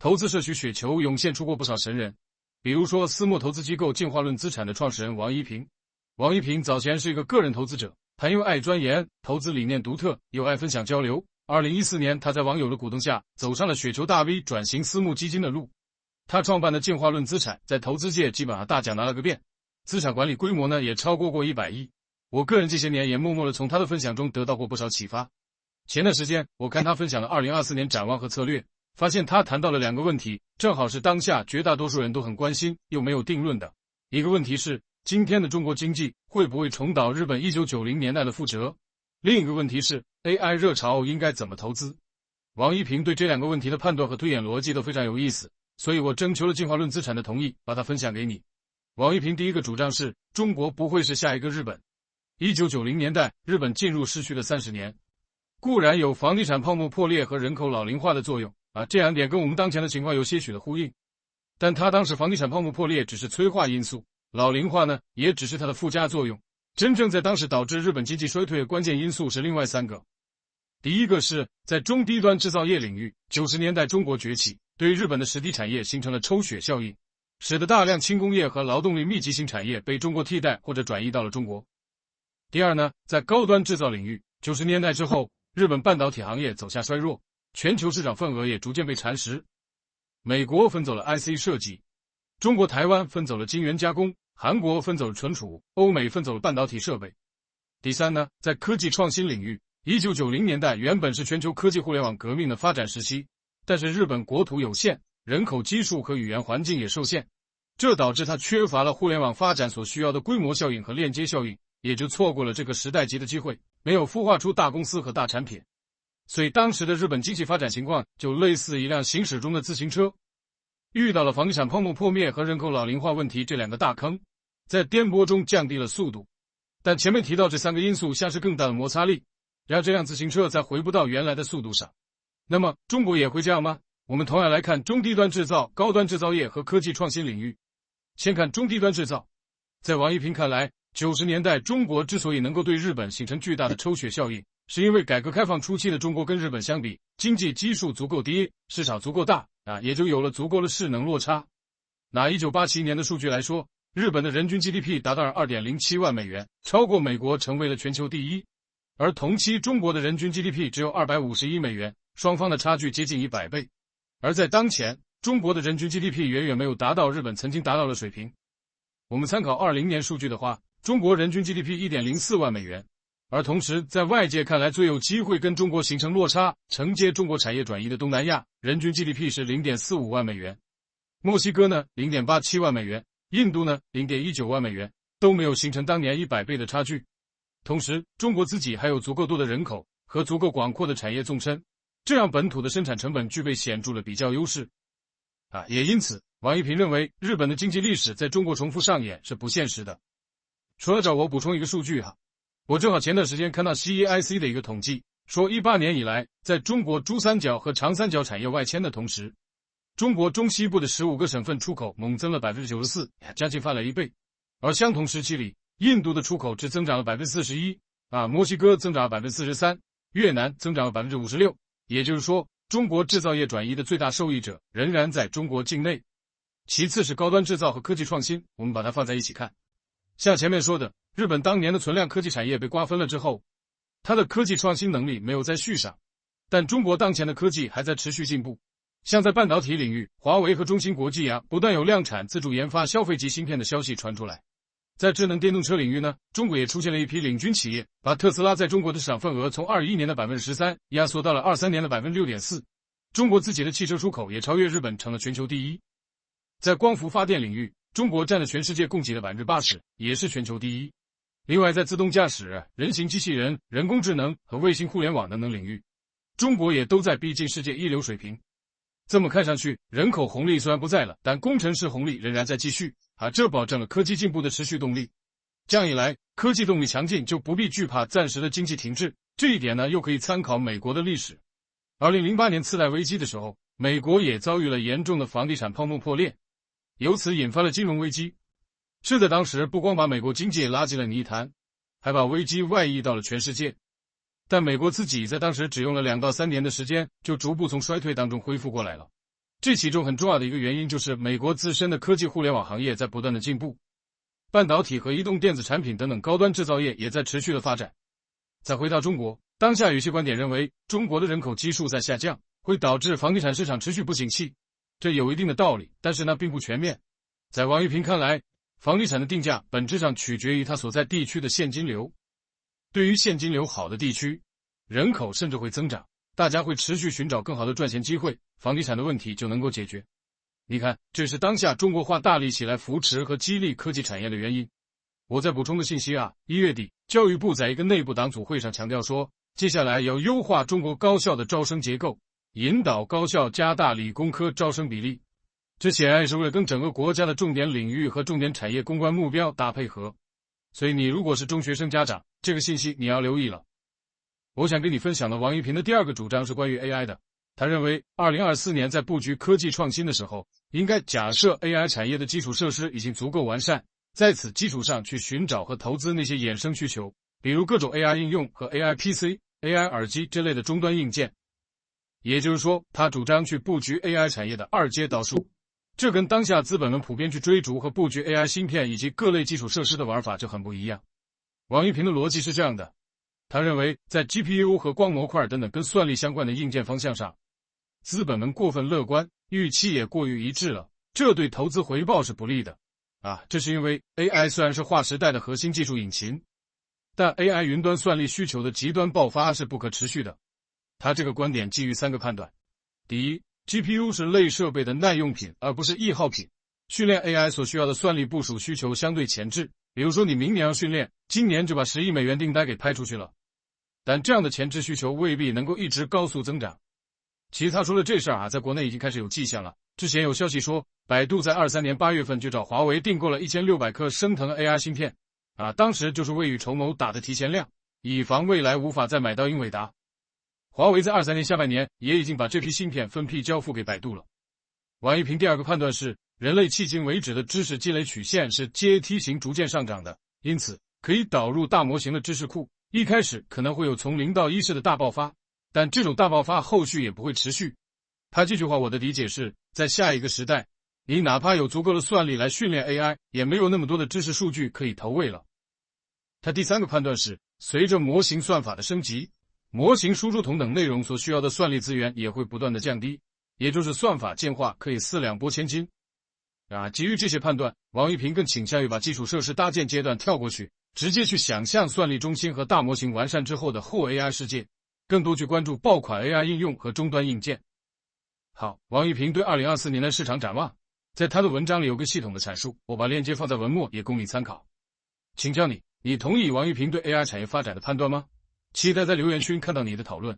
投资社区雪球涌现出过不少神人，比如说私募投资机构进化论资产的创始人王一平。王一平早前是一个个人投资者，他又爱钻研，投资理念独特，又爱分享交流。2014年，他在网友的鼓动下，走上了雪球大 V 转型私募基金的路。他创办的进化论资产在投资界基本上大奖拿了个遍，资产管理规模呢也超过100亿。我个人这些年也默默地从他的分享中得到过不少启发。前段时间我看他分享了2024年展望和策略，发现他谈到了2个问题，正好是当下绝大多数人都很关心又没有定论的。一个问题是今天的中国经济会不会重蹈日本1990年代的覆辙，另一个问题是 AI 热潮应该怎么投资。王一平对这2个问题的判断和推演逻辑都非常有意思，所以我征求了进化论资产的同意，把它分享给你。王一平第一个主张是中国不会是下一个日本。1990年代日本进入失去的30年，固然有房地产泡沫破裂和人口老龄化的作用这2点跟我们当前的情况有些许的呼应，但他当时房地产泡沫破裂只是催化因素，老龄化呢也只是它的附加作用，真正在当时导致日本经济衰退的关键因素是另外3个。第一个是在中低端制造业领域，90年代中国崛起，对日本的实体产业形成了抽血效应，使得大量轻工业和劳动力密集型产业被中国替代或者转移到了中国。第二呢，在高端制造领域，90年代之后，日本半导体行业走下衰弱，全球市场份额也逐渐被蚕食。美国分走了 IC 设计，中国台湾分走了晶圆加工，韩国分走了存储，欧美分走了半导体设备。第三呢，在科技创新领域，1990年代原本是全球科技互联网革命的发展时期，但是日本国土有限，人口基数和语言环境也受限，这导致它缺乏了互联网发展所需要的规模效应和链接效应，也就错过了这个时代级的机会，没有孵化出大公司和大产品。所以当时的日本经济发展情况就类似一辆行驶中的自行车，遇到了房地产泡沫破灭和人口老龄化问题这2个大坑，在颠簸中降低了速度。但前面提到这3个因素像是更大的摩擦力，让这辆自行车再回不到原来的速度上。那么中国也会这样吗？我们同样来看中低端制造、高端制造业和科技创新领域。先看中低端制造，在王一平看来，90年代中国之所以能够对日本形成巨大的抽血效应，是因为改革开放初期的中国跟日本相比，经济基数足够低，市场足够大也就有了足够的势能落差。拿1987年的数据来说，日本的人均 GDP 达到了 2.07 万美元，超过美国，成为了全球第一。而同期中国的人均 GDP 只有251美元，双方的差距接近100倍。而在当前，中国的人均 GDP 远远没有达到日本曾经达到的水平。我们参考20年数据的话，中国人均 GDP 1.04 万美元，而同时在外界看来最有机会跟中国形成落差，承接中国产业转移的东南亚，人均 GDP 是 0.45 万美元。墨西哥呢 0.87 万美元，印度呢 0.19 万美元，都没有形成当年100倍的差距。同时中国自己还有足够多的人口和足够广阔的产业纵深，这样本土的生产成本具备显著的比较优势也因此王一平认为日本的经济历史在中国重复上演是不现实的。除了这我补充一个数据我正好前段时间看到 CEIC 的一个统计，说18年以来，在中国珠三角和长三角产业外迁的同时，中国中西部的15个省份出口猛增了 94%， 将近翻了1倍。而相同时期里，印度的出口只增长了 41%， 墨西哥增长了 43%， 越南增长了 56%。 也就是说，中国制造业转移的最大受益者仍然在中国境内。其次是高端制造和科技创新，我们把它放在一起看。像前面说的，日本当年的存量科技产业被瓜分了之后，它的科技创新能力没有再续上，但中国当前的科技还在持续进步。像在半导体领域，华为和中芯国际不断有量产自主研发消费级芯片的消息传出来。在智能电动车领域呢，中国也出现了一批领军企业，把特斯拉在中国的市场份额从21年的 13% 压缩到了23年的 6.4%。 中国自己的汽车出口也超越日本，成了全球第一。在光伏发电领域，中国占了全世界供给的 80%， 也是全球第一。另外在自动驾驶、人形机器人、人工智能和卫星互联网等等领域，中国也都在逼近世界一流水平。这么看上去，人口红利虽然不在了，但工程师红利仍然在继续这保证了科技进步的持续动力。这样一来，科技动力强劲，就不必惧怕暂时的经济停滞。这一点呢，又可以参考美国的历史。2008年次贷危机的时候，美国也遭遇了严重的房地产泡沫破裂，由此引发了金融危机。是在当时不光把美国经济拉进了泥潭，还把危机外溢到了全世界。但美国自己在当时只用了2到3年的时间，就逐步从衰退当中恢复过来了。这其中很重要的一个原因就是美国自身的科技互联网行业在不断的进步，半导体和移动电子产品等等高端制造业也在持续的发展。再回到中国，当下有些观点认为中国的人口基数在下降，会导致房地产市场持续不景气，这有一定的道理，但是呢并不全面。在王玉平看来，房地产的定价本质上取决于它所在地区的现金流。对于现金流好的地区，人口甚至会增长，大家会持续寻找更好的赚钱机会，房地产的问题就能够解决。你看，这是当下中国花大力气来扶持和激励科技产业的原因。我再补充个信息啊，1月底，教育部在一个内部党组会上强调说，接下来要优化中国高校的招生结构，引导高校加大理工科招生比例。这显然也是为了跟整个国家的重点领域和重点产业攻关目标搭配合。所以你如果是中学生家长，这个信息你要留意了。我想跟你分享的王玉平的第二个主张是关于 AI 的。他认为2024年在布局科技创新的时候，应该假设 AI 产业的基础设施已经足够完善，在此基础上去寻找和投资那些衍生需求，比如各种 AI 应用和 AI PC、AI 耳机这类的终端硬件。也就是说，他主张去布局 AI 产业的二阶导数。这跟当下资本们普遍去追逐和布局 AI 芯片以及各类基础设施的玩法就很不一样。王玉平的逻辑是这样的，他认为在 GPU 和光模块等等跟算力相关的硬件方向上，资本们过分乐观，预期也过于一致了，这对投资回报是不利的。这是因为 AI 虽然是划时代的核心技术引擎，但 AI 云端算力需求的极端爆发是不可持续的。他这个观点基于3个判断。第一， GPU 是类设备的耐用品，而不是易耗品。训练 AI 所需要的算力部署需求相对前置，比如说你明年要训练，今年就把10亿美元订单给拍出去了。但这样的前置需求未必能够一直高速增长。其实他说的这事儿在国内已经开始有迹象了。之前有消息说，百度在23年8月份就找华为订购了1600颗升腾 AI 芯片，当时就是未雨绸缪打的提前量，以防未来无法再买到英伟达。华为在23年下半年也已经把这批芯片分批交付给百度了。王玉平第二个判断是，人类迄今为止的知识积累曲线是阶梯型逐渐上涨的，因此可以导入大模型的知识库，一开始可能会有从0到1式的大爆发，但这种大爆发后续也不会持续。他这句话我的理解是，在下一个时代，你哪怕有足够的算力来训练 AI， 也没有那么多的知识数据可以投喂了。他第3个判断是，随着模型算法的升级，模型输出统等内容所需要的算力资源也会不断的降低，也就是算法进化可以4两拨千斤。基于这些判断，王玉平更倾向于把基础设施搭建阶段跳过去，直接去想象算力中心和大模型完善之后的后 AI 世界，更多去关注爆款 AI 应用和终端硬件。好，王玉平对2024年的市场展望，在他的文章里有个系统的阐述，我把链接放在文末也供你参考。请教你同意王玉平对 AI 产业发展的判断吗？期待在留言区看到你的讨论。